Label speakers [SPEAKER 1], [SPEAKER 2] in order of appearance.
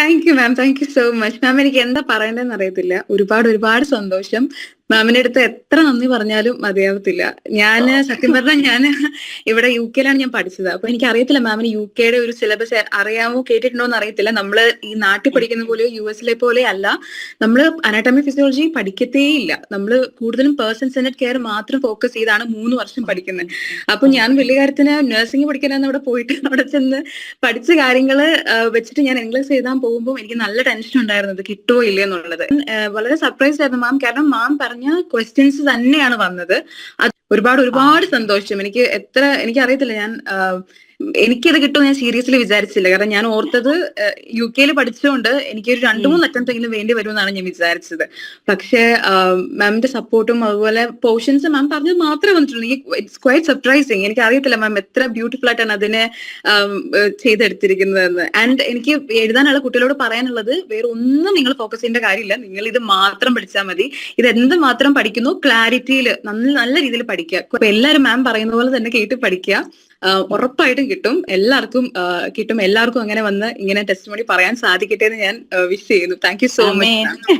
[SPEAKER 1] Thank you ma'am. Thank you so much ma'am. എനിക്ക് എന്താ പറയേണ്ടതെന്ന് അറിയത്തില്ല. ഒരുപാട് ഒരുപാട് സന്തോഷം. മാമിന്റെ അടുത്ത് എത്ര നന്ദി പറഞ്ഞാലും മതിയാവത്തില്ല. സത്യം പറഞ്ഞാൽ ഇവിടെ യുകെയിലാണ് ഞാൻ പഠിച്ചത്. അപ്പൊ എനിക്ക് അറിയത്തില്ല മാമിന് യുകെയുടെ ഒരു സിലബസ് അറിയാമോ, കേട്ടിട്ടുണ്ടോ എന്ന് അറിയത്തില്ല. നമ്മള് ഈ നാട്ടിൽ പഠിക്കുന്ന പോലെയോ US പോലെ അല്ല. നമ്മള് അനാട്ടമി ഫിസിയോളജി പഠിക്കത്തേ ഇല്ല. നമ്മള് കൂടുതലും പേഴ്സൺ സെന്റഡ് കെയർ മാത്രം ഫോക്കസ് ചെയ്താണ് 3 വർഷം പഠിക്കുന്നത്. അപ്പൊ ഞാൻ വലിയ കാര്യത്തിന് നഴ്സിംഗ് പഠിക്കാനാണ് അവിടെ പോയിട്ട് അവിടെ ചെന്ന് പഠിച്ച കാര്യങ്ങള് വെച്ചിട്ട് ഞാൻ ഇംഗ്ലീഷ് എഴുതാൻ പോകുമ്പോൾ എനിക്ക് നല്ല ടെൻഷൻ ഉണ്ടായിരുന്നു, ഇത് കിട്ടുമോ ഇല്ലയോ എന്നുള്ളത്. വളരെ സർപ്രൈസ് ആയിരുന്നു മാം. കാരണം മാം പറഞ്ഞ ക്വസ്റ്റ്യൻസ് തന്നെയാണ് വന്നത്. അത് ഒരുപാട് ഒരുപാട് സന്തോഷം. എനിക്കറിയത്തില്ല, എനിക്കത് കിട്ടുമെന്ന് ഞാൻ സീരിയസ്ലി വിചാരിച്ചില്ല. കാരണം ഞാൻ ഓർത്തത് UK പഠിച്ചുകൊണ്ട് എനിക്കൊരു 2-3 അറ്റംപ്റ്റ് എങ്കിലും വേണ്ടി വരുമെന്നാണ് ഞാൻ വിചാരിച്ചത്. പക്ഷേ മാമിന്റെ സപ്പോർട്ടും അതുപോലെ പോർഷൻസ് മാം പറഞ്ഞത് മാത്രമേ വന്നിട്ടുള്ളൂ. It's quite surprising. എനിക്ക് അറിയത്തില്ല മാം എത്ര ബ്യൂട്ടിഫുൾ ആയിട്ടാണ് അതിനെ ചെയ്തെടുത്തിരിക്കുന്നതെന്ന്. ആൻഡ് എനിക്ക് എഴുതാനുള്ള കുട്ടികളോട് പറയാനുള്ളത്, വേറെ ഒന്നും നിങ്ങൾ ഫോക്കസ് ചെയ്യേണ്ട കാര്യമില്ല. നിങ്ങൾ ഇത് മാത്രം പഠിച്ചാൽ മതി. ഇത് എന്ത് മാത്രം പഠിക്കുന്നു, ക്ലാരിറ്റിയിൽ നല്ല രീതിയിൽ പഠിക്കുക. അപ്പൊ എല്ലാവരും മാം പറയുന്ന പോലെ തന്നെ കേട്ട് പഠിക്കുക. ഉറപ്പായിട്ടും കിട്ടും. എല്ലാവർക്കും കിട്ടും. എല്ലാവർക്കും അങ്ങനെ വന്ന് ഇങ്ങനെ ടെസ്റ്റിമോണി പറയാൻ സാധിക്കട്ടെ എന്ന് ഞാൻ വിഷ് ചെയ്യുന്നു. Thank you so much.